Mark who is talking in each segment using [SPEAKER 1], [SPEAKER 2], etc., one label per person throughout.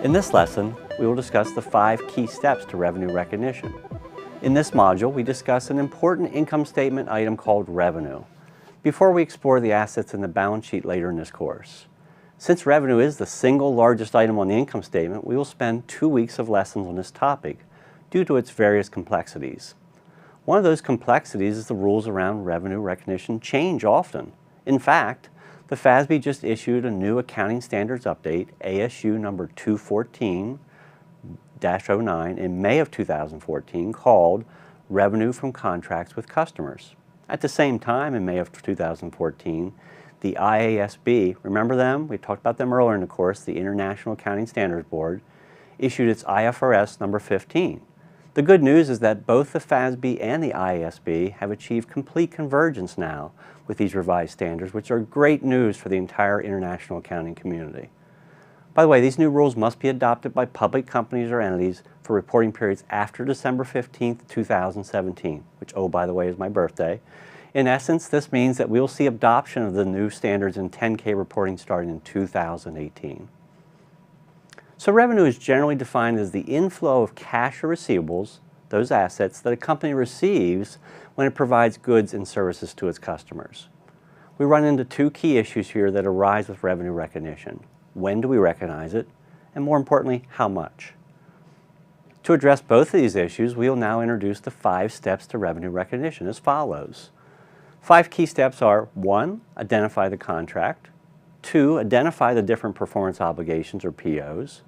[SPEAKER 1] In this lesson, we will discuss the 5 key steps to revenue recognition. In this module, we discuss an important income statement item called revenue, before we explore the assets in the balance sheet later in this course. Since revenue is the single largest item on the income statement, we will spend 2 weeks of lessons on this topic due to its various complexities. One of those complexities is the rules around revenue recognition change often. In fact, the FASB just issued a new accounting standards update, ASU number 214-09, in May of 2014 called Revenue from Contracts with Customers. At the same time, in May of 2014, the IASB, remember them? We talked about them earlier in the course, the International Accounting Standards Board, issued its IFRS number 15. The good news is that both the FASB and the IASB have achieved complete convergence now with these revised standards, which are great news for the entire international accounting community. By the way, these new rules must be adopted by public companies or entities for reporting periods after December 15, 2017, which, oh, by the way, is my birthday. In essence, this means that we will see adoption of the new standards in 10K reporting starting in 2018. So revenue is generally defined as the inflow of cash or receivables, those assets that a company receives when it provides goods and services to its customers. We run into 2 key issues here that arise with revenue recognition. When do we recognize it? And more importantly, how much? To address both of these issues, we will now introduce the 5 steps to revenue recognition as follows. 5 key steps are: 1. Identify the contract. 2. Identify the different performance obligations or POs.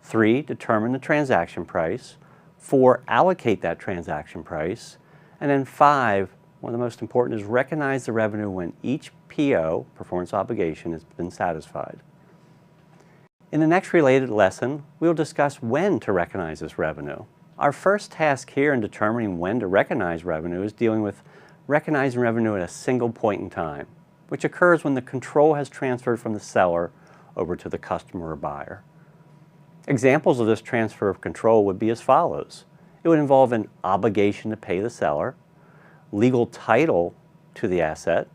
[SPEAKER 1] 3. Determine the transaction price. 4. Allocate that transaction price. And then 5, one of the most important, is recognize the revenue when each PO, performance obligation, has been satisfied. In the next related lesson, we will discuss when to recognize this revenue. Our first task here in determining when to recognize revenue is dealing with recognizing revenue at a single point in time, which occurs when the control has transferred from the seller over to the customer or buyer. Examples of this transfer of control would be as follows. It would involve an obligation to pay the seller, legal title to the asset,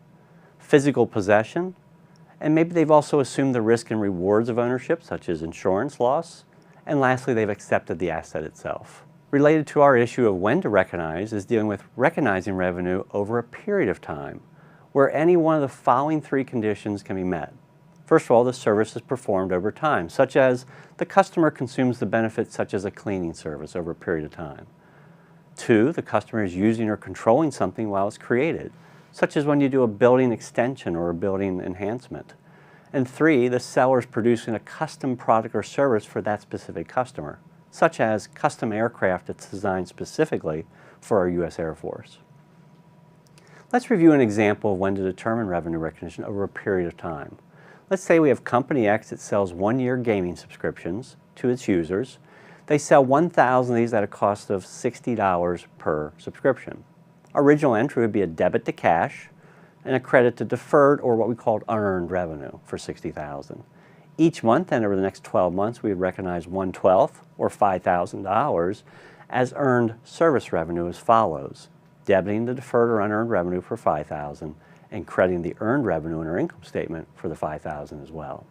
[SPEAKER 1] physical possession, and maybe they've also assumed the risk and rewards of ownership, such as insurance loss, and lastly, they've accepted the asset itself. Related to our issue of when to recognize is dealing with recognizing revenue over a period of time, where any one of the following 3 conditions can be met. First of all, the service is performed over time, such as the customer consumes the benefits such as a cleaning service over a period of time. 2, the customer is using or controlling something while it's created, such as when you do a building extension or a building enhancement. And 3, the seller is producing a custom product or service for that specific customer, such as custom aircraft that's designed specifically for our U.S. Air Force. Let's review an example of when to determine revenue recognition over a period of time. Let's say we have Company X that sells 1-year gaming subscriptions to its users. They sell 1,000 of these at a cost of $60 per subscription. Original entry would be a debit to cash and a credit to deferred, or what we called unearned revenue, for $60,000. Each month, and over the next 12 months, we would recognize 1/12, or $5,000, as earned service revenue as follows: debiting the deferred or unearned revenue for $5,000 and crediting the earned revenue in our income statement for the $5,000 as well.